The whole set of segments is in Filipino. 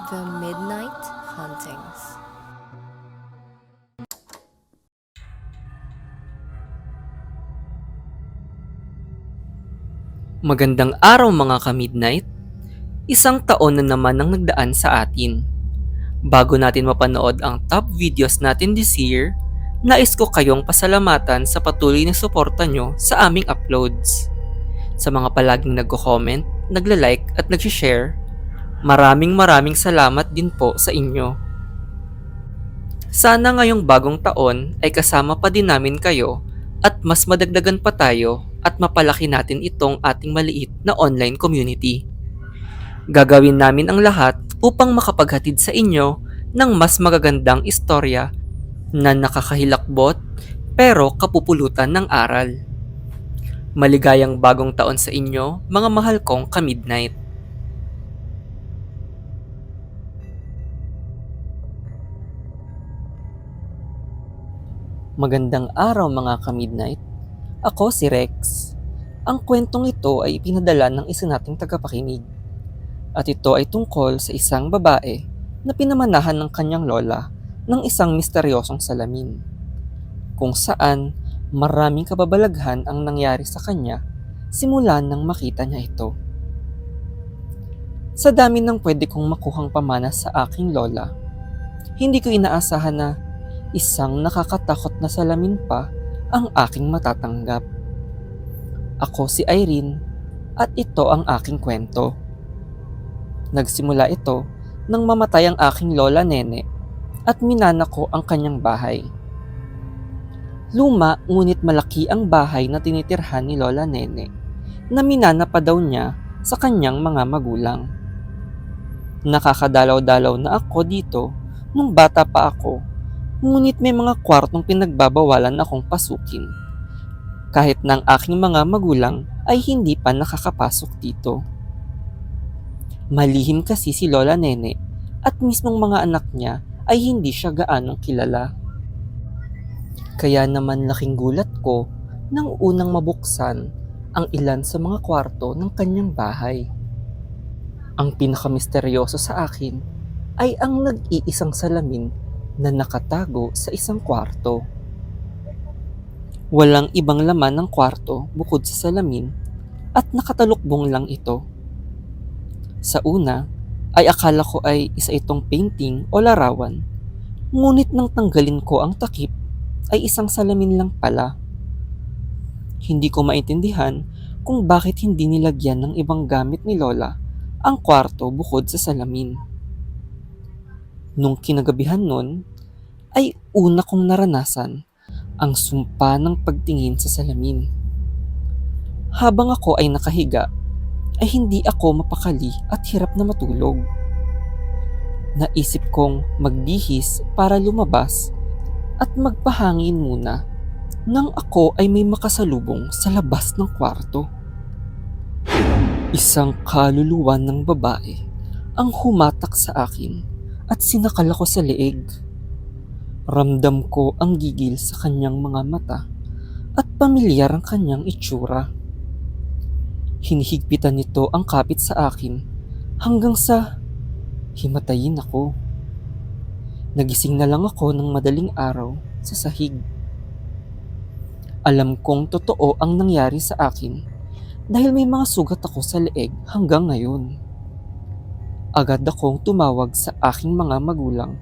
The Midnight Hauntings. Magandang araw mga ka-midnight. Isang taon na naman ang nagdaan sa atin. Bago natin mapanood ang top videos natin this year, nais ko kayong pasalamatan sa patuloy na suporta nyo sa aming uploads. Sa mga palaging nagko-comment, nagla-like at nag-share, maraming salamat din po sa inyo. Sana ngayong bagong taon ay kasama pa din namin kayo at mas madagdagan pa tayo at mapalaki natin itong ating maliit na online community. Gagawin namin ang lahat upang makapaghatid sa inyo ng mas magagandang istorya na nakakahilakbot pero kapupulutan ng aral. Maligayang bagong taon sa inyo, mga mahal kong ka-midnight. Magandang araw mga ka-midnight. Ako si Rex. Ang kwentong ito ay ipinadala ng isa nating tagapakinig. At ito ay tungkol sa isang babae na pinamanahan ng kanyang lola ng isang misteryosong salamin. Kung saan maraming kababalaghan ang nangyari sa kanya simula nang makita niya ito. Sa dami ng pwede kong makuhang pamana sa aking lola, hindi ko inaasahan na isang nakakatakot na salamin pa ang aking matatanggap. Ako si Irene at ito ang aking kwento. Nagsimula ito nang mamatay ang aking lola Nene at minana ko ang kanyang bahay. Luma ngunit malaki ang bahay na tinitirhan ni Lola Nene na minana pa daw niya sa kanyang mga magulang. Nakakadalaw-dalaw na ako dito nung bata pa ako, ngunit may mga kwartong pinagbabawalan akong pasukin. Kahit ng aking mga magulang ay hindi pa nakakapasok dito. Malihim kasi si Lola Nene at mismong mga anak niya ay hindi siya gaanong kilala. Kaya naman laking gulat ko nang unang mabuksan ang ilan sa mga kwarto ng kanyang bahay. Ang pinakamisteryoso sa akin ay ang nag-iisang salamin na nakatago sa isang kwarto. Walang ibang laman ng kwarto bukod sa salamin at nakatalukbong lang ito. Sa una ay akala ko ay isa itong painting o larawan, ngunit nang tanggalin ko ang takip ay isang salamin lang pala. Hindi ko maintindihan kung bakit hindi nilagyan ng ibang gamit ni Lola ang kwarto bukod sa salamin. Nung kinagabihan nun, ay una kong naranasan ang sumpa ng pagtingin sa salamin. Habang ako ay nakahiga, ay hindi ako mapakali at hirap na matulog. Naisip kong magbihis para lumabas at magpahangin muna nang ako ay may makasalubong sa labas ng kwarto. Isang kaluluwa ng babae ang humatak sa akin at sinakal ako sa leeg. Ramdam ko ang gigil sa kanyang mga mata at pamilyar ang kanyang itsura. Hinihigpitan nito ang kapit sa akin hanggang sa himatayin ako. Nagising na lang ako ng madaling araw sa sahig. Alam kong totoo ang nangyari sa akin dahil may mga sugat ako sa leeg hanggang ngayon. Agad akong tumawag sa aking mga magulang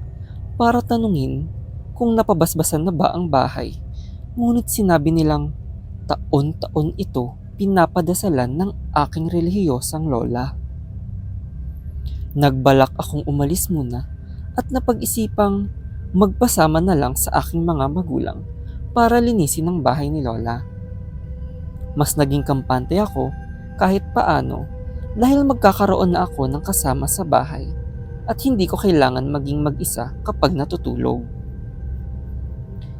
para tanungin kung napabasbasan na ba ang bahay, ngunit sinabi nilang taon-taon ito pinapadasalan ng aking relihiyosang lola. Nagbalak akong umalis muna at napag-isipang magpasama na lang sa aking mga magulang para linisin ang bahay ni Lola. Mas naging kampante ako kahit paano dahil magkakaroon na ako ng kasama sa bahay at hindi ko kailangan maging mag-isa kapag natutulog.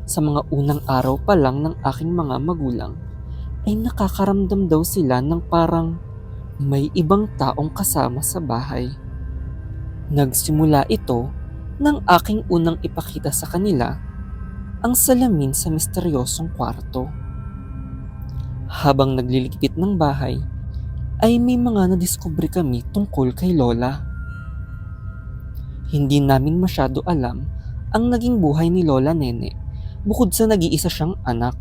Sa mga unang araw pa lang ng aking mga magulang ay nakakaramdam daw sila ng parang may ibang taong kasama sa bahay. Nagsimula ito nang aking unang ipakita sa kanila ang salamin sa misteryosong kwarto. Habang nagliligpit ng bahay, ay may mga nadiskubre kami tungkol kay Lola. Hindi namin masyado alam ang naging buhay ni Lola Nene bukod sa nag-iisa siyang anak.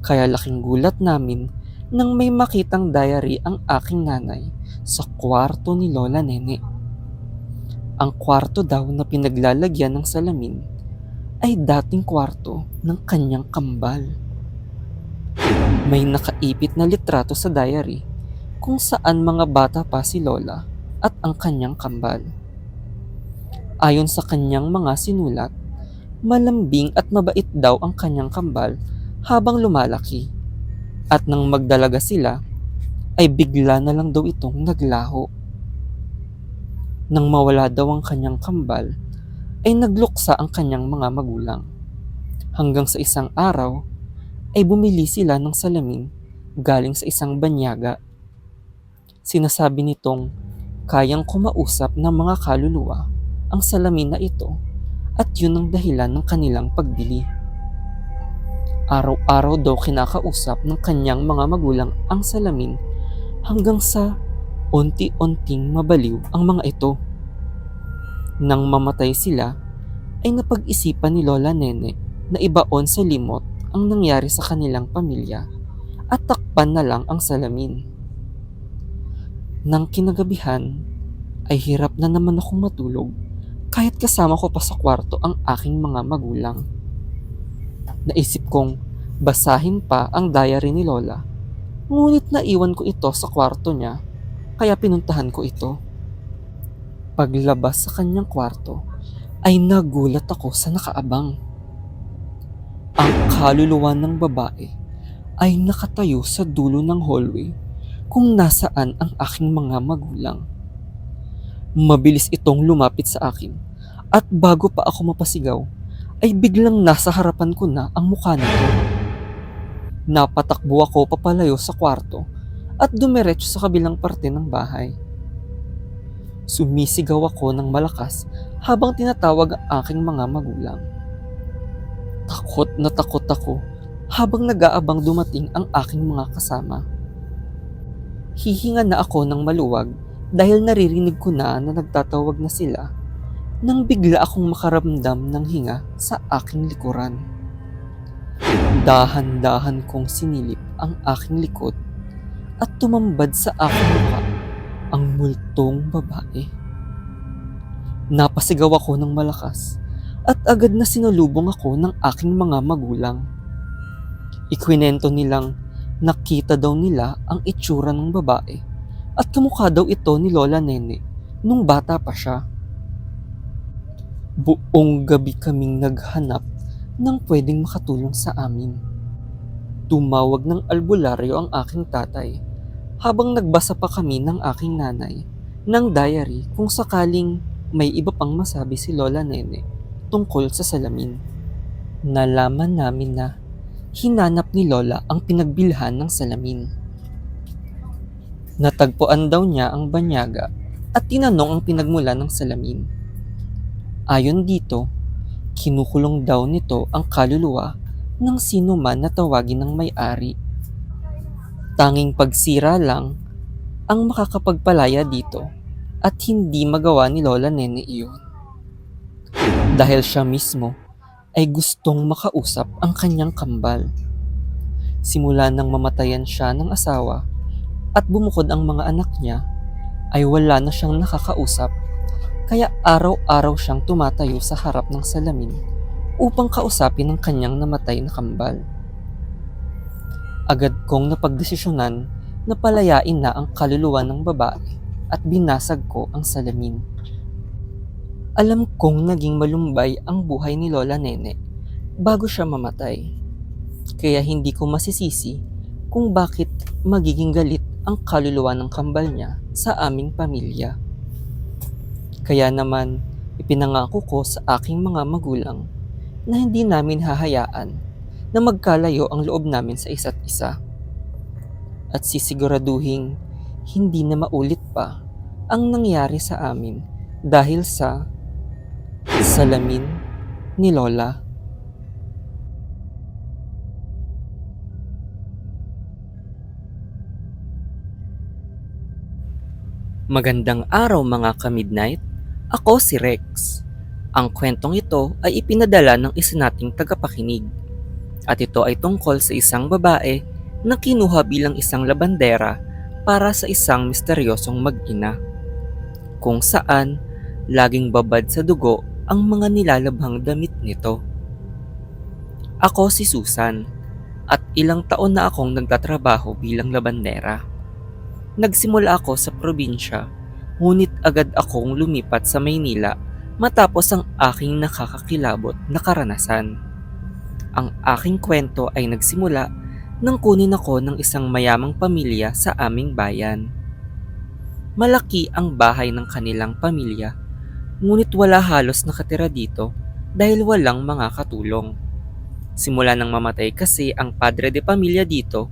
Kaya laking gulat namin nang may makitang diary ang aking nanay sa kwarto ni Lola Nene. Ang kwarto daw na pinaglalagyan ng salamin ay dating kwarto ng kanyang kambal. May nakaipit na litrato sa diary kung saan mga bata pa si Lola at ang kanyang kambal. Ayon sa kanyang mga sinulat, malambing at mabait daw ang kanyang kambal habang lumalaki. At nang magdalaga sila, ay bigla na lang daw itong naglaho. Nang mawala daw ang kanyang kambal, ay nagluksa ang kanyang mga magulang. Hanggang sa isang araw, ay bumili sila ng salamin galing sa isang banyaga. Sinasabi nitong kayang kumausap ng mga kaluluwa ang salamin na ito at yun ang dahilan ng kanilang pagbili. Araw-araw daw kinakausap ng kanyang mga magulang ang salamin hanggang sa unti-unting mabaliw ang mga ito. Nang mamatay sila, ay napag-isipan ni Lola Nene na ibaon sa limot ang nangyari sa kanilang pamilya at takpan na lang ang salamin. Nang kinagabihan, ay hirap na naman akong matulog kahit kasama ko pa sa kwarto ang aking mga magulang. Naisip kong basahin pa ang diary ni Lola, ngunit naiwan ko ito sa kwarto niya kaya pinuntahan ko ito. Paglabas sa kanyang kwarto ay nagulat ako sa nakaabang. Ang kaluluwa ng babae ay nakatayo sa dulo ng hallway kung nasaan ang aking mga magulang. Mabilis itong lumapit sa akin at bago pa ako mapasigaw ay biglang nasa harapan ko na ang mukha nito. Napatakbo ako papalayo sa kwarto at dumiretso sa kabilang parte ng bahay. Sumisigaw ako ng malakas habang tinatawag ang aking mga magulang. Takot na takot ako habang nag-aabang dumating ang aking mga kasama. Hihinga na ako ng maluwag dahil naririnig ko na nagtatawag na sila nang bigla akong makaramdam ng hinga sa aking likuran. Dahan-dahan kong sinilip ang aking likod at tumambad sa aking mukha ang multong babae. Napasigaw ako ng malakas at agad na sinalubong ako ng aking mga magulang. Ikwinento nilang nakita daw nila ang itsura ng babae at kamukha daw ito ni Lola Nene nung bata pa siya. Buong gabi kaming naghanap ng pwedeng makatulong sa amin. Tumawag ng albularyo ang aking tatay habang nagbasa pa kami ng aking nanay ng diary kung sakaling may iba pang masabi si Lola Nene tungkol sa salamin. Nalaman namin na hinanap ni Lola ang pinagbilhan ng salamin. Natagpuan daw niya ang banyaga at tinanong ang pinagmula ng salamin. Ayon dito, kinukulong daw nito ang kaluluwa ng sino man na tawagin ng may-ari. Tanging pagsira lang ang makakapagpalaya dito at hindi magawa ni Lola Nene iyon. Dahil siya mismo ay gustong makausap ang kanyang kambal. Simula nang mamatayan siya ng asawa at bumukod ang mga anak niya, ay wala na siyang nakakausap kaya araw-araw siyang tumatayo sa harap ng salamin upang kausapin ang kanyang namatay na kambal. Agad kong napagdesisyonan na palayain na ang kaluluwa ng babae at binasag ko ang salamin. Alam kong naging malumbay ang buhay ni Lola Nene bago siya mamatay, kaya hindi ko masisisi kung bakit magiging galit ang kaluluwa ng kambal niya sa aming pamilya. Kaya naman, ipinangako ko sa aking mga magulang na hindi namin hahayaan na magkalayo ang loob namin sa isa't isa. At sisiguraduhing hindi na maulit pa ang nangyari sa amin dahil sa salamin ni Lola. Magandang araw mga ka-midnight. Ako si Rex. Ang kwentong ito ay ipinadala ng isa nating tagapakinig. At ito ay tungkol sa isang babae na kinuha bilang isang labandera para sa isang misteryosong mag-ina. Kung saan, laging babad sa dugo ang mga nilalabhang damit nito. Ako si Susan at ilang taon na akong nagtatrabaho bilang labandera. Nagsimula ako sa probinsya, ngunit agad akong lumipat sa Maynila matapos ang aking nakakakilabot na karanasan. Ang aking kwento ay nagsimula nang kunin ako ng isang mayamang pamilya sa aming bayan. Malaki ang bahay ng kanilang pamilya, ngunit wala halos nakatira dito dahil walang mga katulong. Simula nang mamatay kasi ang padre de pamilya dito,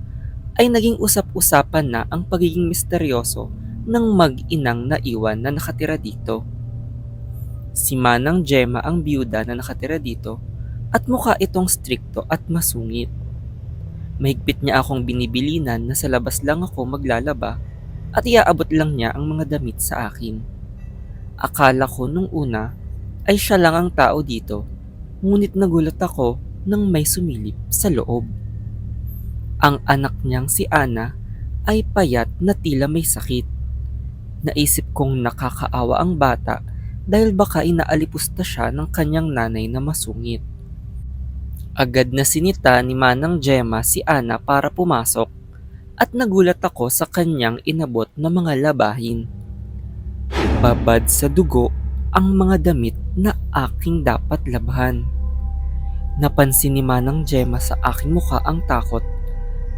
ay naging usap-usapan na ang pagiging misteryoso ng mag-inang naiwan na nakatira dito. Si Manang Gemma ang biyuda na nakatira dito at mukha itong strikto at masungit. Mahigpit niya akong binibilinan na sa labas lang ako maglalaba at iaabot lang niya ang mga damit sa akin. Akala ko nung una ay siya lang ang tao dito, ngunit nagulat ako nang may sumilip sa loob. Ang anak niyang si Ana ay payat na tila may sakit. Naisip kong nakakaawa ang bata dahil baka inaalipusta siya ng kanyang nanay na masungit. Agad na sinita ni Manang Gemma si Ana para pumasok at nagulat ako sa kanyang inabot na mga labahin. Babad sa dugo ang mga damit na aking dapat labhan. Napansin ni Manang Gemma sa aking mukha ang takot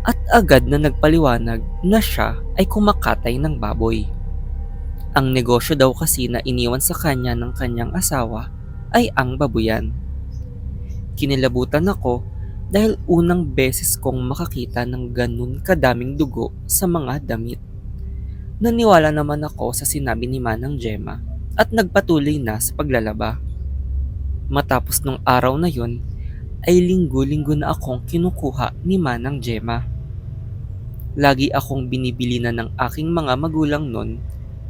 at agad na nagpaliwanag na siya ay kumakatay ng baboy. Ang negosyo daw kasi na iniwan sa kanya ng kanyang asawa ay ang babuyan. Kinilabutan ako dahil unang beses kong makakita ng ganun kadaming dugo sa mga damit. Naniwala naman ako sa sinabi ni Manang Gemma at nagpatuloy na sa paglalaba. Matapos nung araw na yon, ay linggo-linggo na akong kinukuha ni Manang Gemma. Lagi akong binibilinan ng aking mga magulang nun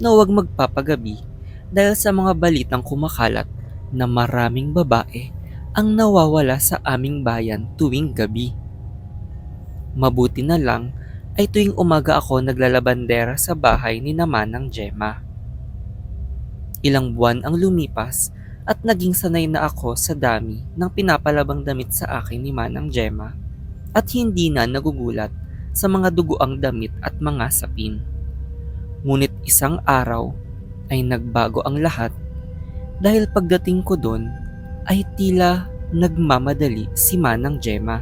na huwag magpapagabi dahil sa mga balitang kumakalat na maraming babae ang nawawala sa aming bayan tuwing gabi. Mabuti na lang ay tuwing umaga ako naglalabandera sa bahay ni Manang Gemma. Ilang buwan ang lumipas at naging sanay na ako sa dami ng pinapalabang damit sa akin ni Manang Gemma at hindi na nagugulat sa mga dugoang damit at mga sapin. Ngunit isang araw ay nagbago ang lahat dahil pagdating ko doon ay tila nagmamadali si Manang Gemma.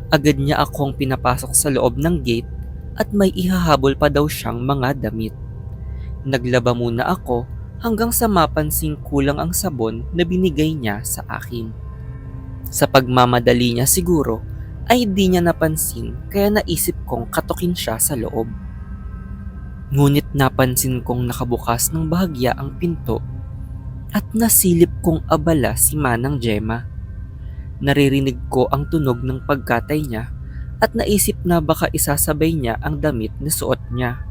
Agad niya akong pinapasok sa loob ng gate at may ihahabol pa daw siyang mga damit. Naglaba muna ako hanggang sa mapansing kulang ang sabon na binigay niya sa akin. Sa pagmamadali niya siguro ay di niya napansin kaya naisip kong katukin siya sa loob. Ngunit napansin kong nakabukas ng bahagya ang pinto at nasilip kong abala si Manang Gemma. Naririnig ko ang tunog ng pagkatay niya at naisip na baka isasabay niya ang damit na suot niya.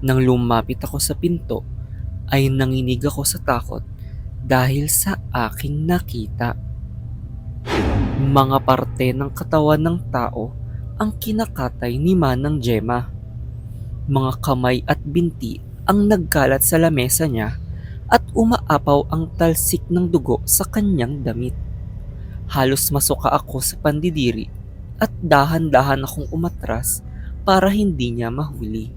Nang lumapit ako sa pinto ay nanginig ako sa takot dahil sa aking nakita. Mga parte ng katawan ng tao ang kinakatay ni Manang Gemma. Mga kamay at binti ang nagkalat sa lamesa niya at umaapaw ang talsik ng dugo sa kanyang damit. Halos masuka ako sa pandidiri at dahan-dahan akong umatras para hindi niya mahuli.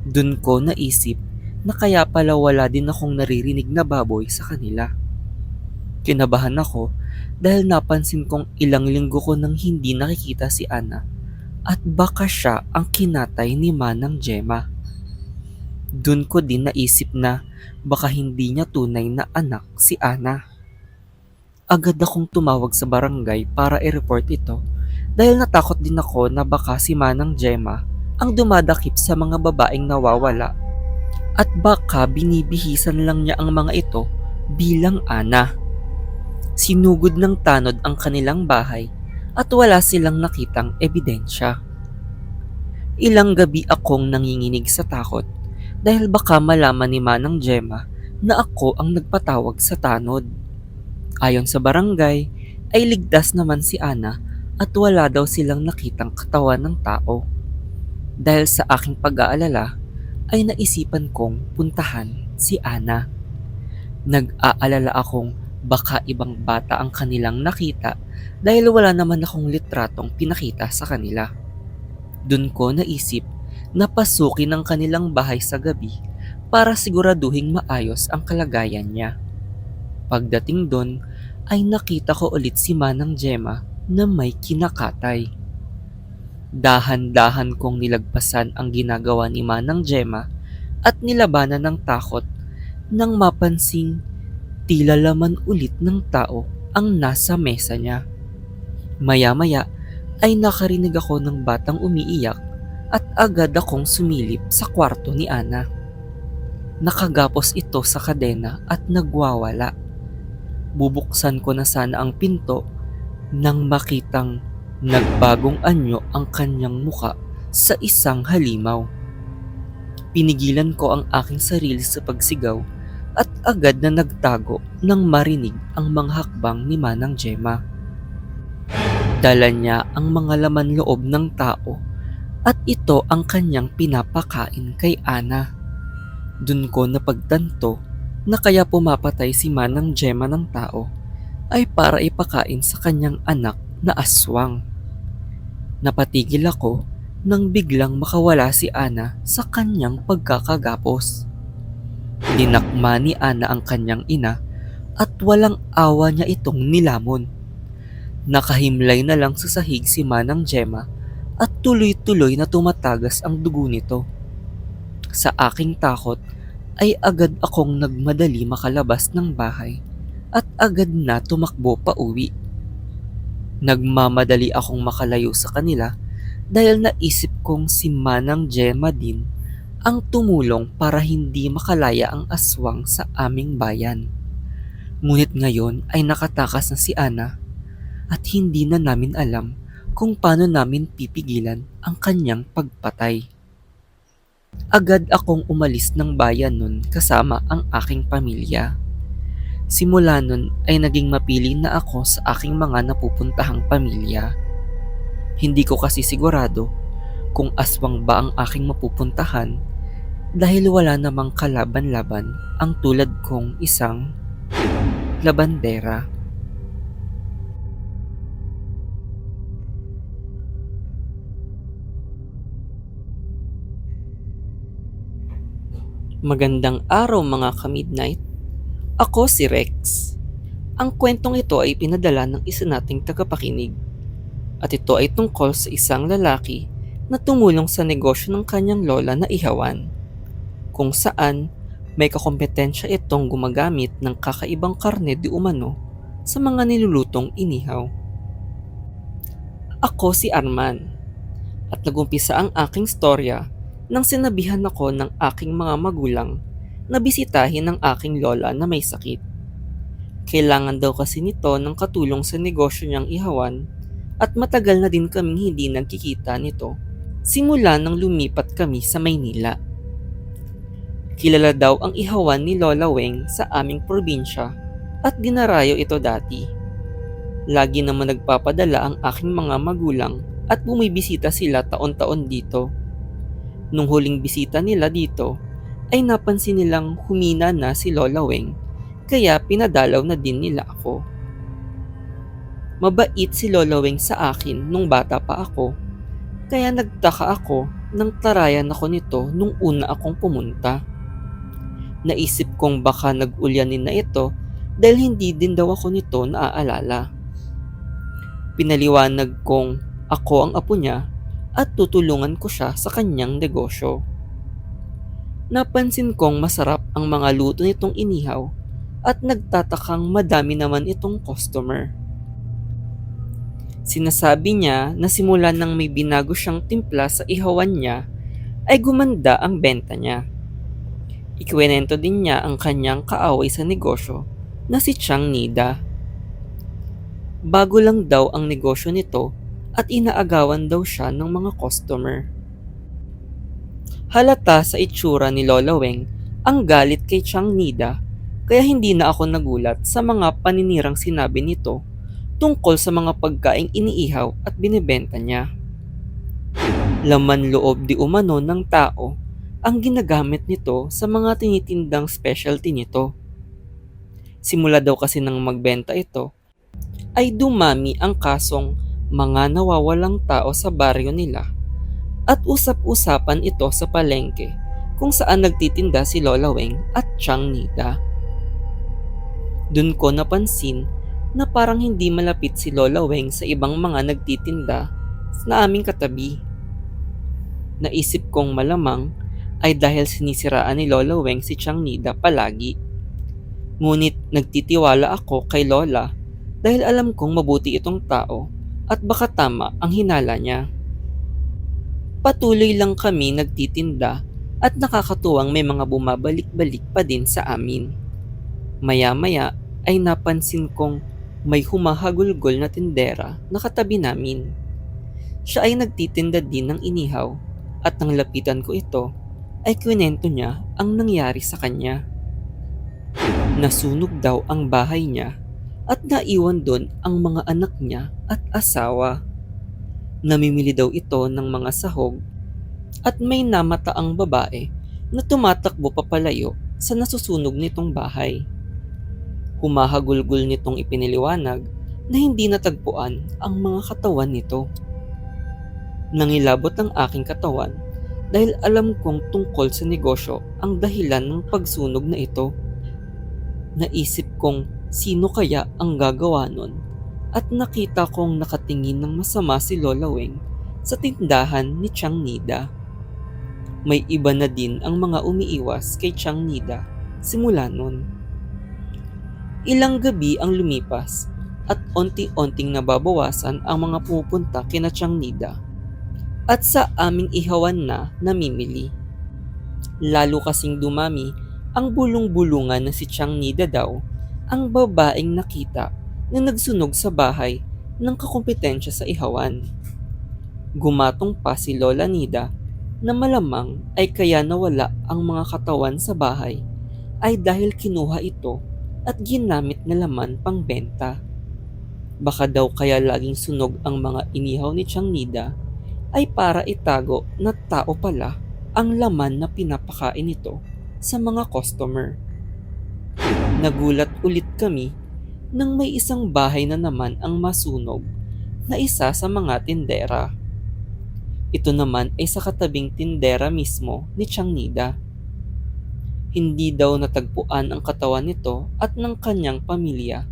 Dun ko naisip na kaya pala wala din akong naririnig na baboy sa kanila. Kinabahan ako dahil napansin kong ilang linggo ko nang hindi nakikita si Ana at baka siya ang kinatay ni Manang Gemma. Dun ko din naisip na baka hindi niya tunay na anak si Ana. Agad akong tumawag sa barangay para i-report ito dahil natakot din ako na baka si Manang Gemma ang dumadakip sa mga babaeng nawawala at baka binibihisan lang niya ang mga ito bilang Ana. Sinugod ng tanod ang kanilang bahay at wala silang nakitang ebidensya. Ilang gabi akong nanginginig sa takot dahil baka malaman ni Manang Gemma na ako ang nagpatawag sa tanod. Ayon sa barangay, ay ligtas naman si Ana at wala daw silang nakitang katawan ng tao. Dahil sa aking pag-aalala, ay naisipan kong puntahan si Ana. Nag-aalala akong baka ibang bata ang kanilang nakita dahil wala naman akong litratong pinakita sa kanila. Dun ko naisip na pasukin ang kanilang bahay sa gabi para siguraduhing maayos ang kalagayan niya. Pagdating doon ay nakita ko ulit si Manang Gemma na may kinakatay. Dahan-dahan kong nilagpasan ang ginagawa ni Manang Gemma at nilabanan ng takot nang mapansing tila laman ulit ng tao ang nasa mesa niya. Maya-maya ay nakarinig ako ng batang umiiyak at agad akong sumilip sa kwarto ni Ana. Nakagapos ito sa kadena at nagwawala. Bubuksan ko na sana ang pinto nang makitang nagbagong anyo ang kanyang muka sa isang halimaw. Pinigilan ko ang aking sarili sa pagsigaw at agad na nagtago nang marinig ang mga hakbang ni Manang Gemma. Dala niya ang mga laman loob ng tao at ito ang kanyang pinapakain kay Ana. Dun ko napagtanto na kaya pumapatay si Manang Gemma ng tao ay para ipakain sa kanyang anak na aswang. Napatigil ako nang biglang makawala si Ana sa kanyang pagkakagapos. Dinakma ni Ana ang kanyang ina at walang awa niya itong nilamon. Nakahimlay na lang sa sahig si Manang Gemma at tuloy-tuloy na tumatagas ang dugo nito. Sa aking takot ay agad akong nagmadali makalabas ng bahay at agad na tumakbo pa uwi. Nagmamadali akong makalayo sa kanila dahil naisip kong si Manang Gemma din ang tumulong para hindi makalaya ang aswang sa aming bayan. Ngunit ngayon ay nakatakas na si Ana at hindi na namin alam kung paano namin pipigilan ang kanyang pagpatay. Agad akong umalis ng bayan nun kasama ang aking pamilya. Simula nun ay naging mapili na ako sa aking mga napupuntahang pamilya. Hindi ko kasi sigurado kung aswang ba ang aking mapupuntahan dahil wala namang kalaban-laban ang tulad kong isang labandera. Magandang araw mga ka-midnight. Ako si Rex. Ang kwentong ito ay pinadala ng isa nating tagapakinig. At ito ay tungkol sa isang lalaki na tumulong sa negosyo ng kanyang lola na ihawan. Kung saan may kakompetensya itong gumagamit ng kakaibang karne di umano sa mga nilulutong inihaw. Ako si Arman. At nagumpisa ang aking storya nang sinabihan ako ng aking mga magulang na bisitahin ang aking lola na may sakit. Kailangan daw kasi nito ng katulong sa negosyo niyang ihawan at matagal na din kaming hindi nagkikita nito simula nang lumipat kami sa Maynila. Kilala daw ang ihawan ni Lola Weng sa aming probinsya at dinarayo ito dati. Lagi naman nagpapadala ang aking mga magulang at bumibisita sila taon-taon dito. Nung huling bisita nila dito, ay napansin nilang humina na si Lola Weng, kaya pinadalaw na din nila ako. Mabait si Lola Weng sa akin nung bata pa ako, kaya nagtaka ako nang tarayan ako nito nung una akong pumunta. Naisip kong baka nag-ulyanin na ito dahil hindi din daw ako nito naaalala. Pinaliwanag kong ako ang apo niya at tutulungan ko siya sa kanyang negosyo. Napansin kong masarap ang mga luto nitong inihaw at nagtatakang madami naman itong customer. Sinasabi niya na simula nang may binago siyang timpla sa ihawan niya ay gumanda ang benta niya. Ikwento din niya ang kanyang kaaway sa negosyo na si Chang Nida. Bago lang daw ang negosyo nito at inaagawan daw siya ng mga customer. Halata sa itsura ni Lola Weng ang galit kay Chang Nida kaya hindi na ako nagulat sa mga paninirang sinabi nito tungkol sa mga pagkaing iniihaw at binibenta niya. Laman loob di umano ng tao ang ginagamit nito sa mga tinitindang specialty nito. Simula daw kasi nang magbenta ito, ay dumami ang kasong mga nawawalang tao sa baryo nila at usap-usapan ito sa palengke kung saan nagtitinda si Lola Weng at Chang Nida. Dun ko napansin na parang hindi malapit si Lola Weng sa ibang mga nagtitinda na aming katabi. Naisip kong malamang ay dahil sinisiraan ni Lola Weng si Chang Nida palagi. Ngunit nagtitiwala ako kay Lola dahil alam kong mabuti itong tao at baka tama ang hinala niya. Patuloy lang kami nagtitinda at nakakatuwang may mga bumabalik-balik pa din sa amin. Maya-maya ay napansin kong may humahagulgol na tindera na katabi namin. Siya ay nagtitinda din ng inihaw at nang lapitan ko ito ay kwento niya ang nangyari sa kanya. Nasunog daw ang bahay niya at naiwan doon ang mga anak niya at asawa. Namimili daw ito ng mga sahog at may namataang babae na tumatakbo papalayo sa nasusunog nitong bahay. Humahagulgol nitong ipiniliwanag na hindi natagpuan ang mga katawan nito. Nangilabot ang aking katawan dahil alam kong tungkol sa negosyo ang dahilan ng pagsunog na ito. Naisip kong sino kaya ang gagawa nun at nakita kong nakatingin ng masama si Lola Weng sa tindahan ni Chang Nida. May iba na din ang mga umiiwas kay Chang Nida simula nun. Ilang gabi ang lumipas at onti-onting nababawasan ang mga pupunta kina Chang Nida at sa aming ihawan na namimili. Lalo kasing dumami ang bulong-bulungan na si Chang Nida daw ang babaeng nakita na nagsunog sa bahay ng kakumpetensya sa ihawan. Gumatong pa si Lola Nida na malamang ay kaya nawala ang mga katawan sa bahay ay dahil kinuha ito at ginamit na laman pang benta. Baka daw kaya laging sunog ang mga inihaw ni Chang Nida ay para itago na tao pala ang laman na pinapakain nito sa mga customer. Nagulat ulit kami nang may isang bahay na naman ang masunog na isa sa mga tindera. Ito naman ay sa katabing tindera mismo ni Chang Nida. Hindi daw natagpuan ang katawan nito at ng kanyang pamilya,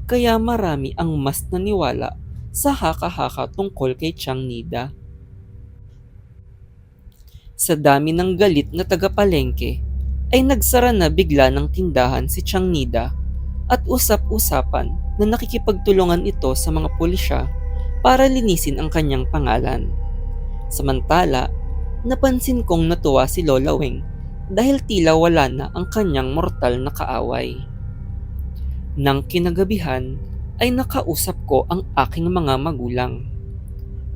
kaya marami ang mas naniwala sa haka-haka tungkol kay Chang Nida. Sa dami ng galit na tagapalengke, ay nagsara na bigla ng tindahan si Chang Nida at usap-usapan na nakikipagtulungan ito sa mga pulisya para linisin ang kanyang pangalan. Samantala, napansin kong natuwa si Lola Weng dahil tila wala na ang kanyang mortal na kaaway. Nang kinagabihan ay nakausap ko ang aking mga magulang.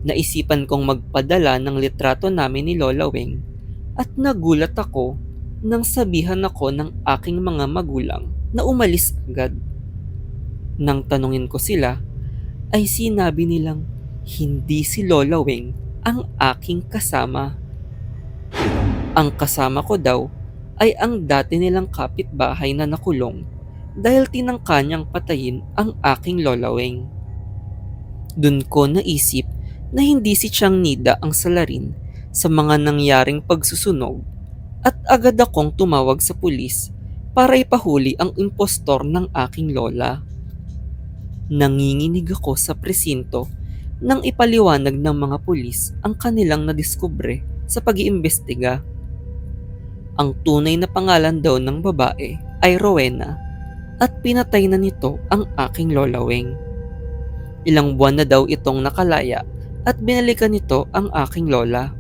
Naisipan kong magpadala ng litrato namin ni Lola Weng at nagulat ako nang sabihan ako ng aking mga magulang na umalis agad. Nang tanungin ko sila, ay sinabi nilang hindi si Lola Weng ang aking kasama. Ang kasama ko daw ay ang dati nilang kapitbahay na nakulong dahil tinangka niyang patayin ang aking Lola Weng. Dun ko naisip na hindi si Chang Nida ang salarin sa mga nangyaring pagsusunog at agad akong tumawag sa pulis para ipahuli ang impostor ng aking lola. Nanginginig ako sa presinto nang ipaliwanag ng mga pulis ang kanilang nadiskubre sa pag-iimbestiga. Ang tunay na pangalan daw ng babae ay Rowena at pinatay na nito ang aking Lola Weng. Ilang buwan na daw itong nakalaya at binalikan nito ang aking lola.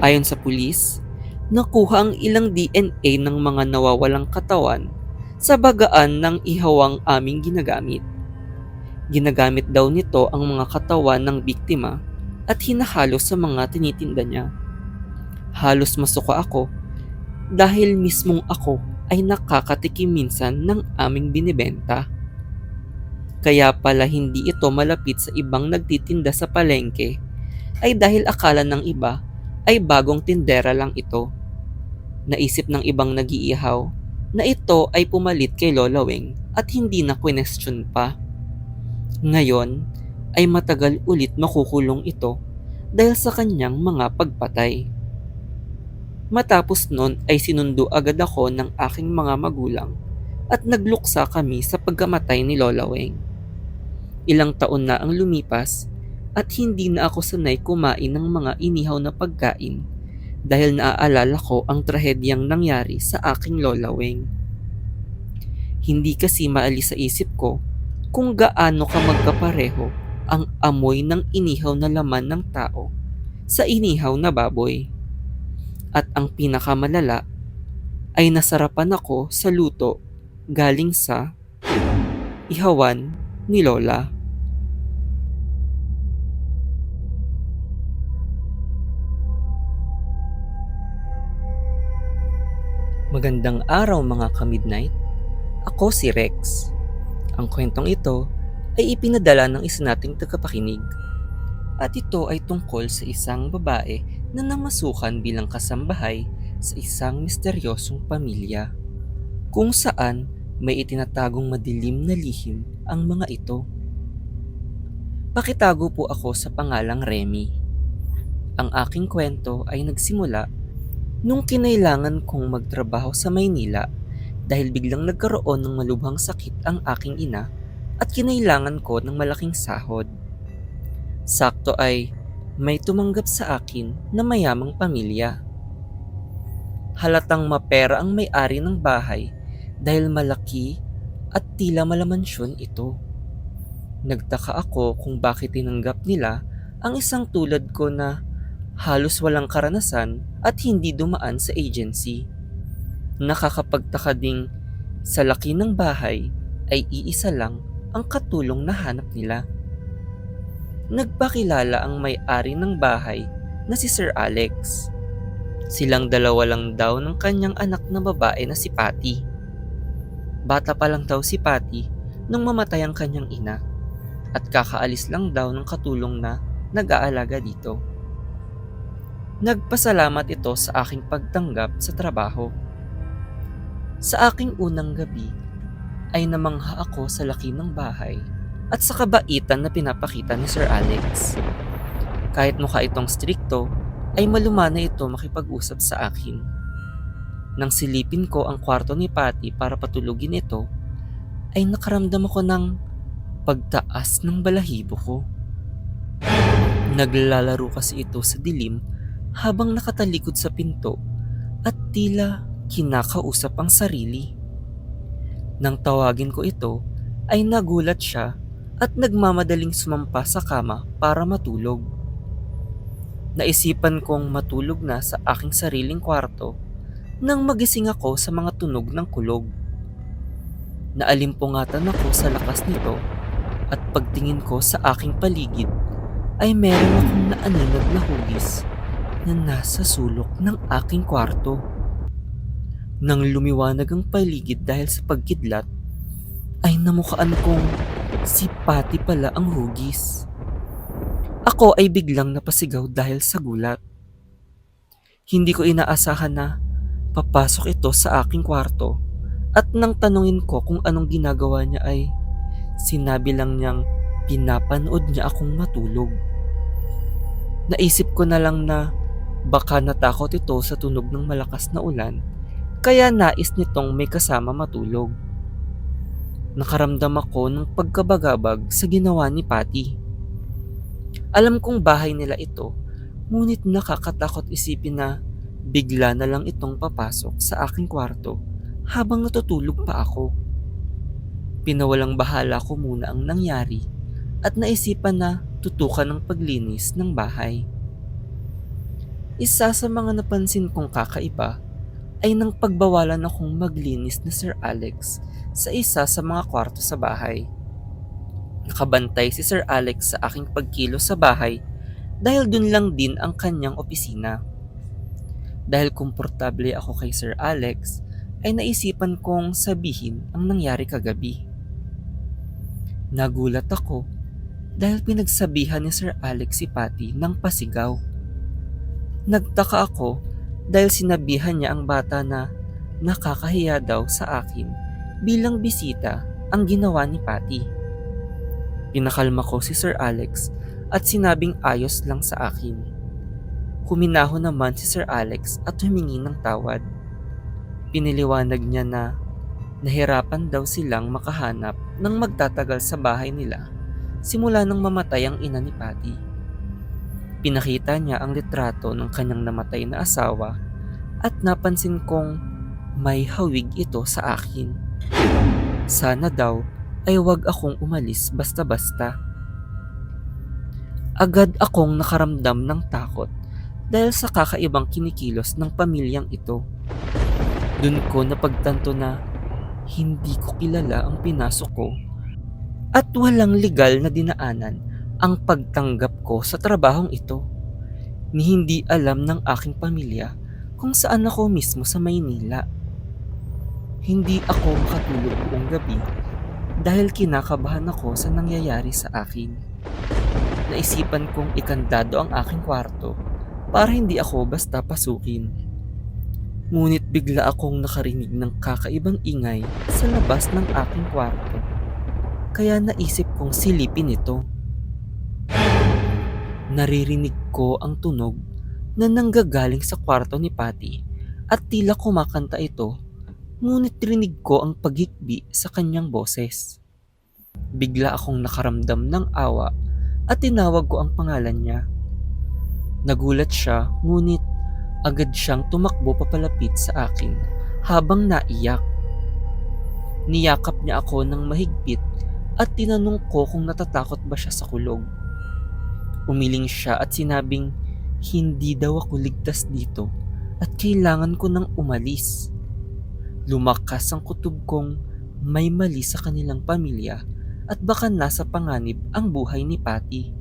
Ayon sa pulis, nakuha ang ilang DNA ng mga nawawalang katawan sa bagaan ng ihawang aming ginagamit. Ginagamit daw nito ang mga katawan ng biktima at hinahalo sa mga tinitinda niya. Halos masuka ako dahil mismong ako ay nakakatikim minsan ng aming binibenta. Kaya pala hindi ito malapit sa ibang nagtitinda sa palengke ay dahil akala ng iba ay bagong tindera lang ito. Naisip ng ibang nag-iihaw na ito ay pumalit kay Lola Weng at hindi na question pa. Ngayon ay matagal ulit makukulong ito dahil sa kanyang mga pagpatay. Matapos nun ay sinundo agad ako ng aking mga magulang at nagluksa kami sa pagkamatay ni Lola Weng. Ilang taon na ang lumipas at hindi na ako sanay kumain ng mga inihaw na pagkain dahil naaalala ko ang trahedyang nangyari sa aking Lola Weng. Hindi kasi maalis sa isip ko kung gaano ka magkapareho ang amoy ng inihaw na laman ng tao sa inihaw na baboy. At ang pinakamalala ay nasarapan ako sa luto galing sa ihawan ni Lola. Magandang araw mga ka-midnight. Ako si Rex. Ang kwentong ito ay ipinadala ng isa nating tagapakinig. At ito ay tungkol sa isang babae na namasukan bilang kasambahay sa isang misteryosong pamilya. Kung saan may itinatagong madilim na lihim ang mga ito. Pakitago po ako sa pangalang Remy. Ang aking kwento ay nagsimula nung kinailangan kong magtrabaho sa Maynila dahil biglang nagkaroon ng malubhang sakit ang aking ina at kinailangan ko ng malaking sahod. Sakto ay may tumanggap sa akin na mayamang pamilya. Halatang mapera ang may-ari ng bahay dahil malaki at tila malamansyon ito. Nagtaka ako kung bakit tinanggap nila ang isang tulad ko na halos walang karanasan at hindi dumaan sa agency. Nakakapagtaka ding sa laki ng bahay ay iisa lang ang katulong na hanap nila. Nagpakilala ang may-ari ng bahay na si Sir Alex. Silang dalawa lang daw ng kanyang anak na babae na si Patty. Bata pa lang daw si Patty nung mamatay ang kanyang ina at kakaalis lang daw ng katulong na nag-aalaga dito. Nagpasalamat ito sa aking pagtanggap sa trabaho. Sa aking unang gabi ay namangha ako sa laki ng bahay at sa kabaitan na pinapakita ni Sir Alex. Kahit mukha itong strikto, ay malumana ito makipag-usap sa akin. Nang silipin ko ang kwarto ni Patty para patulugin ito, ay nakaramdam ako ng pagtaas ng balahibo ko. Naglalaro kasi ito sa dilim habang nakatalikod sa pinto at tila kinakausap ang sarili. Nang tawagin ko ito, ay nagulat siya at nagmamadaling sumampa sa kama para matulog. Naisipan kong matulog na sa aking sariling kwarto nang magising ako sa mga tunog ng kulog. Naalimpungatan ako sa lakas nito at pagtingin ko sa aking paligid ay meron akong naaninag na hugis na nasa sulok ng aking kwarto. Nang lumiwanag ang paligid dahil sa pagkidlat, ay namukhaan kong si Patty pala ang hugis. Ako ay biglang napasigaw dahil sa gulat. Hindi ko inaasahan na papasok ito sa aking kwarto at nang tanungin ko kung anong ginagawa niya ay sinabi lang niyang pinapanood niya akong matulog. Naisip ko na lang na baka natakot ito sa tunog ng malakas na ulan kaya nais nitong may kasama matulog. Nakaramdam ako ng pagkabagabag sa ginawa ni Patty. Alam kong bahay nila ito, ngunit nakakatakot isipin na bigla na lang itong papasok sa aking kwarto habang natutulog pa ako. Pinawalang bahala ko muna ang nangyari at naisipan na tutukan ng paglinis ng bahay. Isa sa mga napansin kong kakaiba ay nang pagbawalan akong maglinis na Sir Alex sa isa sa mga kwarto sa bahay. Nakabantay si Sir Alex sa aking pagkilos sa bahay dahil dun lang din ang kanyang opisina. Dahil komportable ako kay Sir Alex, ay naisipan kong sabihin ang nangyari kagabi. Nagulat ako dahil pinagsabihan ni Sir Alex si Patty ng pasigaw. Nagtaka ako dahil sinabihan niya ang bata na nakakahiya daw sa akin bilang bisita ang ginawa ni Patty. Pinakalma ko si Sir Alex at sinabing ayos lang sa akin. Huminahon naman si Sir Alex at humingi ng tawad. Piniliwanag niya na nahirapan daw silang makahanap ng magtatagal sa bahay nila simula nang mamatay ang ina ni Patty. Pinakita niya ang litrato ng kanyang namatay na asawa at napansin kong may hawig ito sa akin. Sana daw ay wag akong umalis basta-basta. Agad akong nakaramdam ng takot dahil sa kakaibang kinikilos ng pamilyang ito. Dun ko napagtanto na hindi ko kilala ang pinasok ko at walang legal na dinaanan ang pagtanggap ko sa trabahong ito. Ni hindi alam ng aking pamilya kung saan ako mismo sa Maynila. Hindi ako makatulog buong gabi dahil kinakabahan ako sa nangyayari sa akin. Naisipan kong ikandado ang aking kwarto para hindi ako basta pasukin. Ngunit bigla akong nakarinig ng kakaibang ingay sa labas ng aking kwarto. Kaya naisip kong silipin ito. Naririnig ko ang tunog na nanggagaling sa kwarto ni Patty at tila kumakanta ito, ngunit rinig ko ang paghikbi sa kanyang boses. Bigla akong nakaramdam ng awa at tinawag ko ang pangalan niya. Nagulat siya, ngunit agad siyang tumakbo papalapit sa akin habang naiyak. Niyakap niya ako ng mahigpit at tinanong ko kung natatakot ba siya sa kulog. Umiling siya at sinabing hindi daw ako ligtas dito at kailangan ko nang umalis. Lumakas ang kutob kong may mali sa kanilang pamilya at baka nasa panganib ang buhay ni Patty.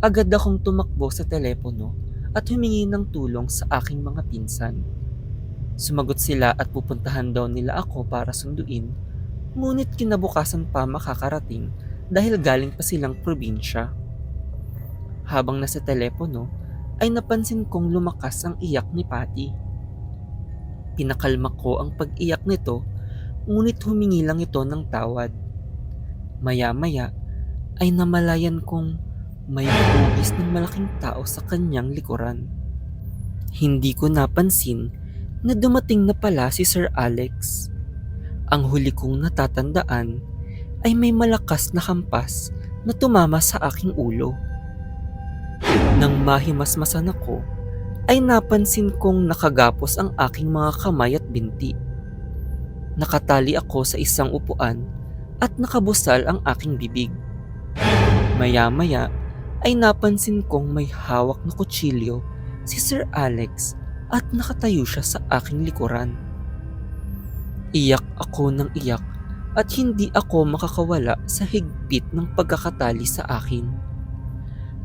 Agad akong tumakbo sa telepono at humingi ng tulong sa aking mga pinsan. Sumagot sila at pupuntahan daw nila ako para sunduin, ngunit kinabukasan pa makakarating dahil galing pa silang probinsya. Habang nasa telepono ay napansin kong lumakas ang iyak ni Patty. Pinakalma ko ang pag-iyak nito, ngunit humingi lang ito ng tawad. Maya-maya ay namalayan kong may hugis ng malaking tao sa kanyang likuran. Hindi ko napansin na dumating na pala si Sir Alex. Ang huli kong natatandaan ay may malakas na hampas na tumama sa aking ulo. Nang mahimasmasan ako, ay napansin kong nakagapos ang aking mga kamay at binti. Nakatali ako sa isang upuan at nakabusal ang aking bibig. Maya-maya ay napansin kong may hawak na kutsilyo si Sir Alex at nakatayo siya sa aking likuran. Iyak ako ng iyak at hindi ako makakawala sa higpit ng pagkakatali sa akin.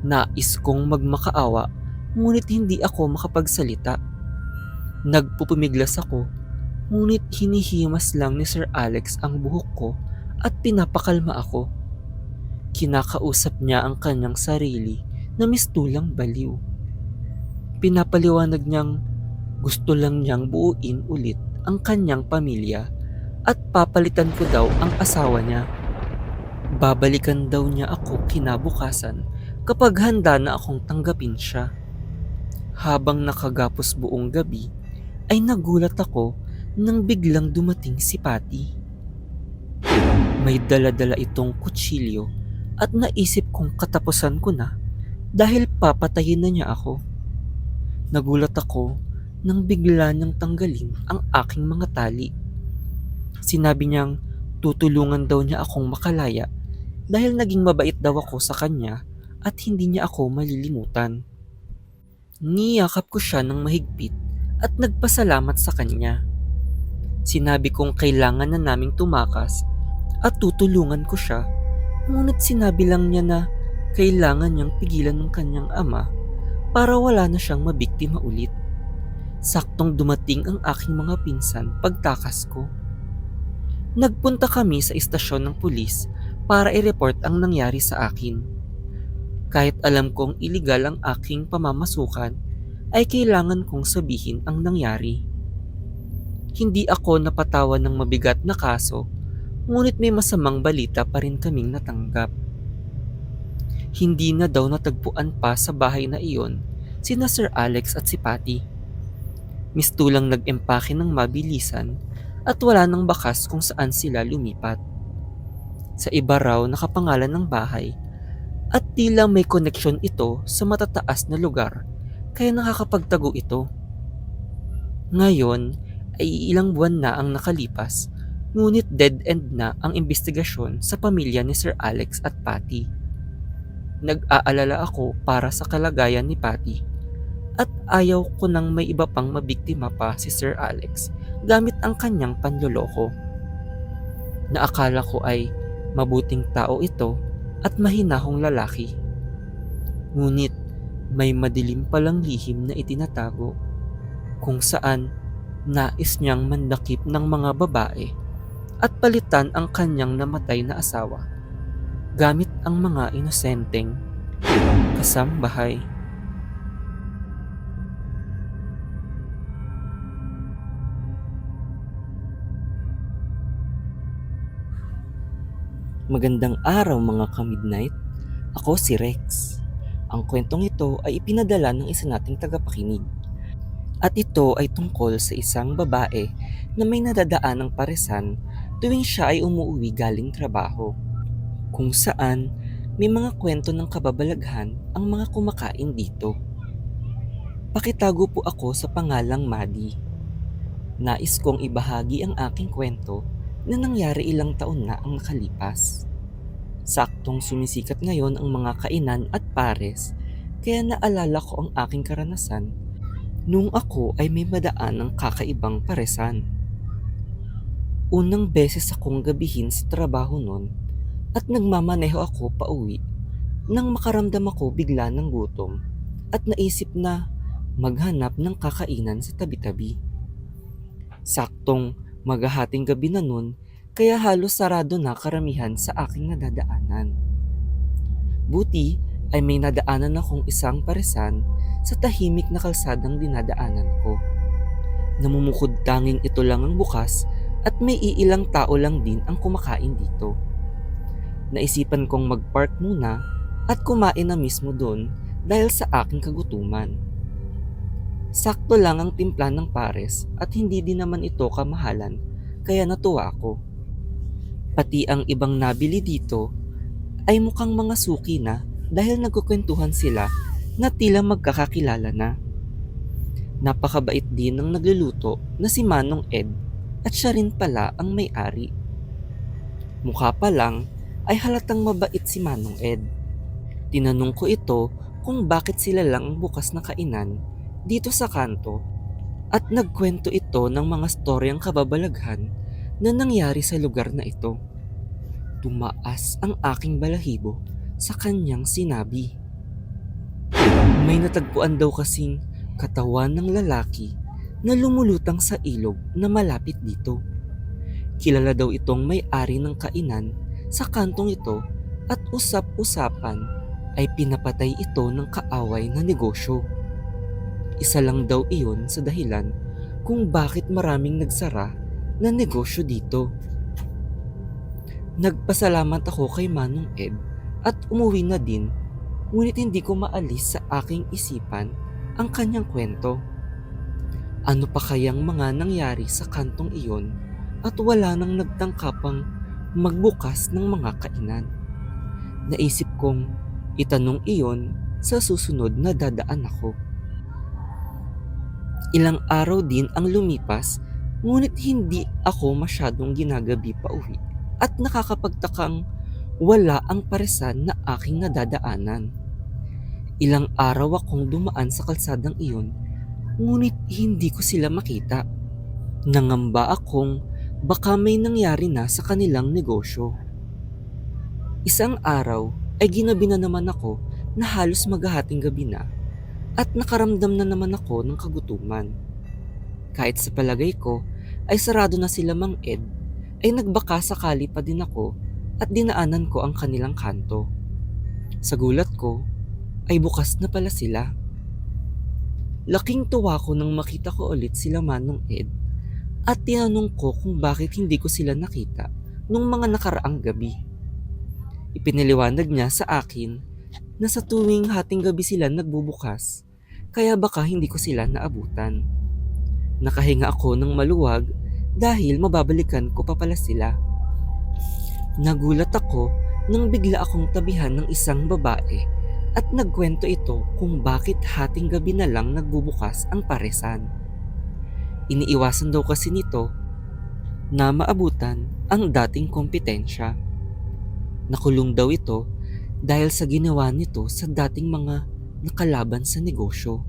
Nais kong magmakaawa, ngunit hindi ako makapagsalita. Nagpupumiglas ako, ngunit hinihimas lang ni Sir Alex ang buhok ko at pinapakalma ako. Kinakausap niya ang kanyang sarili na mistulang baliw. Pinapaliwanag niyang gusto lang niyang buuin ulit ang kanyang pamilya at papalitan ko daw ang asawa niya. Babalikan daw niya ako kinabukasan kapag handa na akong tanggapin siya. Habang nakagapos buong gabi, ay nagulat ako nang biglang dumating si Patty. May dala-dala itong kutsilyo at naisip kong katapusan ko na dahil papatayin na niya ako. Nagulat ako nang bigla niyang tanggalin ang aking mga tali. Sinabi niyang tutulungan daw niya akong makalaya dahil naging mabait daw ako sa kanya at hindi niya ako malilimutan. Niyakap ko siya ng mahigpit at nagpasalamat sa kanya. Sinabi kong kailangan na naming tumakas at tutulungan ko siya, ngunit sinabi lang niya na kailangan niyang pigilan ng kanyang ama para wala na siyang mabiktima ulit. Saktong dumating ang aking mga pinsan pagtakas ko. Nagpunta kami sa istasyon ng pulis para i-report ang nangyari sa akin. Kahit alam kong iligal ang aking pamamasukan, ay kailangan kong sabihin ang nangyari. Hindi ako napatawan ng mabigat na kaso, ngunit may masamang balita pa rin kaming natanggap. Hindi na daw natagpuan pa sa bahay na iyon sina Sir Alex at si Patty. Mistulang nag-empake ng mabilisan at wala nang bakas kung saan sila lumipat. Sa iba raw nakapangalan ng bahay at tila may koneksyon ito sa matataas na lugar kaya nakakapagtago ito. Ngayon ay ilang buwan na ang nakalipas, ngunit dead end na ang investigasyon sa pamilya ni Sir Alex at Patty. Nag-aalala ako para sa kalagayan ni Patty at ayaw ko nang may iba pang mabiktima pa si Sir Alex gamit ang kanyang panloloko. Naakala ko ay mabuting tao ito at mahinahong lalaki. Ngunit may madilim palang lihim na itinatago kung saan nais niyang mandakip ng mga babae at palitan ang kanyang namatay na asawa gamit ang mga inosenteng kasambahay. Magandang araw mga ka-midnight. Ako si Rex. Ang kwentong ito ay ipinadala ng isa nating tagapakinig. At ito ay tungkol sa isang babae na may nadadaan ng paresan tuwing siya ay umuwi galing trabaho. Kung saan may mga kwento ng kababalaghan ang mga kumakain dito. Pakitago po ako sa pangalang Maddie. Nais kong ibahagi ang aking kwento na nangyari ilang taon na ang nakalipas. Saktong sumisikat ngayon ang mga kainan at pares, kaya naalala ko ang aking karanasan nung ako ay may madaan ng kakaibang paresan. Unang beses akong gabihin sa trabaho noon at nagmamaneho ako pauwi nang makaramdam ako bigla ng gutom at naisip na maghanap ng kakainan sa tabi-tabi. Saktong maghahating gabi na nun, kaya halos sarado na karamihan sa aking nadadaanan. Buti ay may nadaanan akong isang paresan sa tahimik na kalsadang dinadaanan ko. Namumukod tanging ito lang ang bukas at may iilang tao lang din ang kumakain dito. Naisipan kong mag-park muna at kumain na mismo doon dahil sa aking kagutuman. Sakto lang ang timpla ng pares at hindi din naman ito kamahalan kaya natuwa ako. Pati ang ibang nabili dito ay mukhang mga suki na dahil nagkukwentuhan sila na tila magkakakilala na. Napakabait din ng nagluluto na si Manong Ed at siya rin pala ang may-ari. Mukha pa lang ay halatang mabait si Manong Ed. Tinanong ko ito kung bakit sila lang ang bukas na kainan dito sa kanto at nagkwento ito ng mga storyang kababalaghan na nangyari sa lugar na ito. Tumaas ang aking balahibo sa kanyang sinabi. May natagpuan daw kasing katawan ng lalaki na lumulutang sa ilog na malapit dito. Kilala daw itong may-ari ng kainan sa kantong ito at usap-usapan ay pinapatay ito ng kaaway na negosyo. Isa lang daw iyon sa dahilan kung bakit maraming nagsara na negosyo dito. Nagpasalamat ako kay Manong Ed at umuwi na din, ngunit hindi ko maalis sa aking isipan ang kanyang kwento. Ano pa kayang mga nangyari sa kantong iyon at wala nang nagtangkapang magbukas ng mga kainan. Naisip kong itanong iyon sa susunod na dadaan ako. Ilang araw din ang lumipas, ngunit hindi ako masyadong ginagabi pa uwi at nakakapagtakang wala ang paresan na aking nadadaanan. Ilang araw akong dumaan sa kalsadang iyon, ngunit hindi ko sila makita. Nangamba akong baka may nangyari na sa kanilang negosyo. Isang araw ay ginabi na naman ako na halos maghahating gabi na at nakaramdam na naman ako ng kagutuman. Kahit sa palagay ko ay sarado na sila Mang Ed, ay nagbaka sakali pa din ako at dinaanan ko ang kanilang kanto. Sa gulat ko ay bukas na pala sila. Laking tuwa ko nang makita ko ulit sila Manong Ed at tinanong ko kung bakit hindi ko sila nakita nung mga nakaraang gabi. Ipinaliwanag niya sa akin na sa tuwing hating gabi sila nagbubukas, kaya baka hindi ko sila naabutan. Nakahinga ako ng maluwag dahil mababalikan ko pa pala sila. Nagulat ako nang bigla akong tabihan ng isang babae at nagkwento ito kung bakit hating gabi na lang nagbubukas ang paresan. Iniiwasan daw kasi nito na maabutan ang dating kompetensya. Nakulong daw ito dahil sa ginawa nito sa dating mga nakalaban sa negosyo.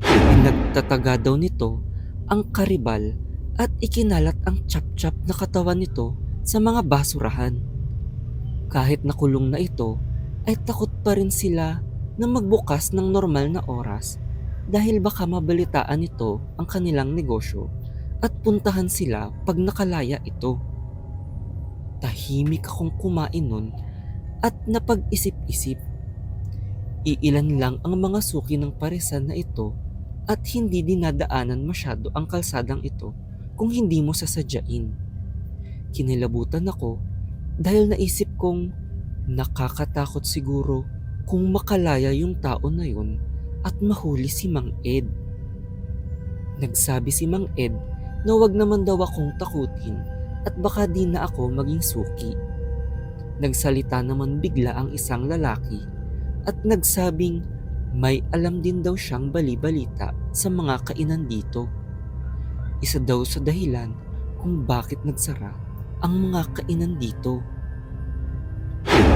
Pinagtataga daw nito ang karibal at ikinalat ang chap-chap na katawan nito sa mga basurahan. Kahit nakulong na ito, ay takot pa rin sila na magbukas ng normal na oras dahil baka mabalitaan nito ang kanilang negosyo at puntahan sila pag nakalaya ito. Tahimik akong kumain nun at napag-isip-isip. Iilan lang ang mga suki ng paresan na ito at hindi dinadaanan masyado ang kalsadang ito kung hindi mo sasadyain. Kinilabutan ako dahil naisip kong nakakatakot siguro kung makalaya yung tao na yun at mahuli si Mang Ed. Nagsabi si Mang Ed na wag naman daw akong takutin at baka di na ako maging suki. Nagsalita naman bigla ang isang lalaki at nagsabing may alam din daw siyang bali-balita sa mga kainan dito. Isa daw sa dahilan kung bakit nagsara ang mga kainan dito.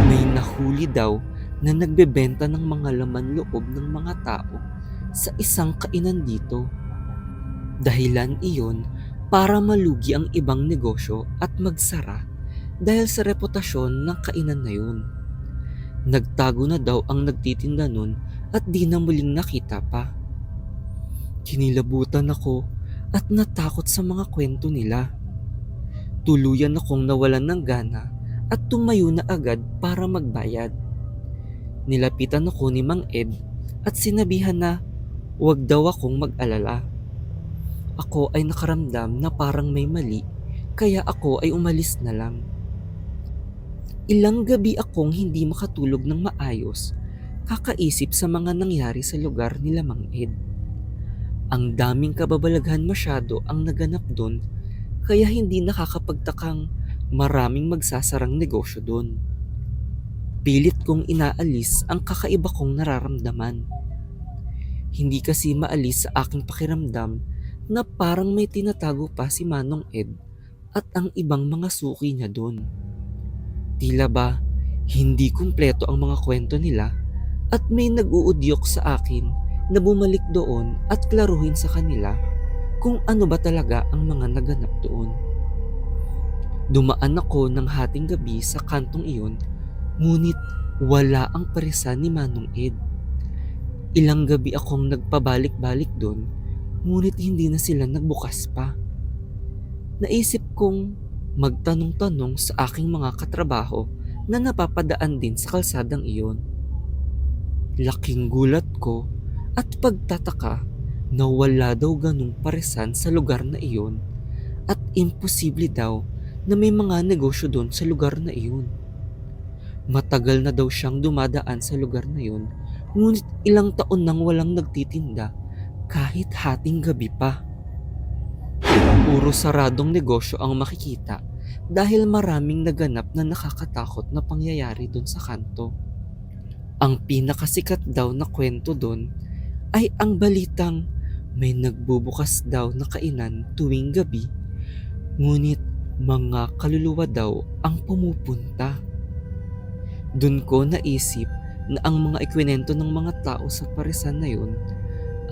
May nahuli daw na nagbebenta ng mga laman loob ng mga tao sa isang kainan dito. Dahilan iyon para malugi ang ibang negosyo at magsara dahil sa reputasyon ng kainan na yun. Nagtago na daw ang nagtitinda nun at di na muling nakita pa. Kinilabutan ako at natakot sa mga kwento nila. Tuluyan akong nawalan ng gana at tumayo na agad para magbayad. Nilapitan ako ni Mang Ed at sinabihan na huwag daw akong mag-alala. Ako ay nakaramdam na parang may mali kaya ako ay umalis na lang. Ilang gabi akong hindi makatulog ng maayos kakaisip sa mga nangyari sa lugar nila Mang Ed. Ang daming kababalaghan masyado ang naganap doon kaya hindi nakakapagtakang maraming magsasarang negosyo doon. Pilit kong inaalis ang kakaiba kong nararamdaman. Hindi kasi maalis sa aking pakiramdam na parang may tinatago pa si Manong Ed at ang ibang mga suki niya doon. Tila ba hindi kumpleto ang mga kwento nila at may nag-uudyok sa akin na bumalik doon at klaruhin sa kanila kung ano ba talaga ang mga naganap doon. Dumaan ako ng hating gabi sa kantong iyon, ngunit wala ang paresan ni Manong Ed. Ilang gabi akong nagpabalik-balik doon, ngunit hindi na sila nagbukas pa. Naisip kong magtanong-tanong sa aking mga katrabaho na napapadaan din sa kalsadang iyon. Laking gulat ko at pagtataka na wala daw ganung paresan sa lugar na iyon at imposible daw na may mga negosyo doon sa lugar na iyon. Matagal na daw siyang dumadaan sa lugar na iyon, ngunit ilang taon nang walang nagtitinda kahit hating gabi pa. Puro saradong negosyo ang makikita dahil maraming naganap na nakakatakot na pangyayari doon sa kanto. Ang pinakasikat daw na kwento doon ay ang balitang may nagbubukas daw na kainan tuwing gabi, ngunit mga kaluluwa daw ang pumupunta. Doon ko naisip na ang mga ikwinento ng mga tao sa paresan na yun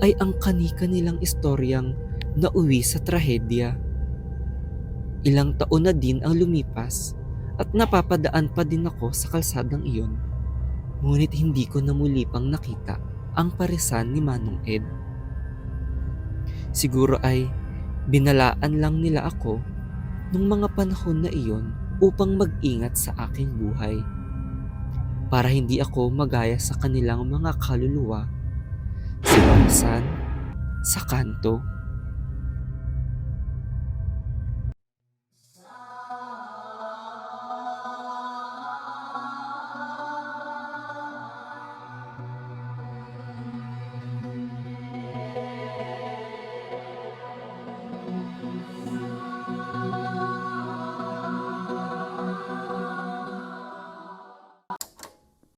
ay ang kani-kanilang istoryang nauwi sa trahedya. Ilang taon na din ang lumipas at napapadaan pa din ako sa kalsadang iyon, ngunit hindi ko na muli pang nakita ang paresan ni Manong Ed. Siguro ay binalaan lang nila ako nung mga panahon na iyon upang mag-ingat sa aking buhay. Para hindi ako magaya sa kanilang mga kaluluwa sa parusan, sa kanto,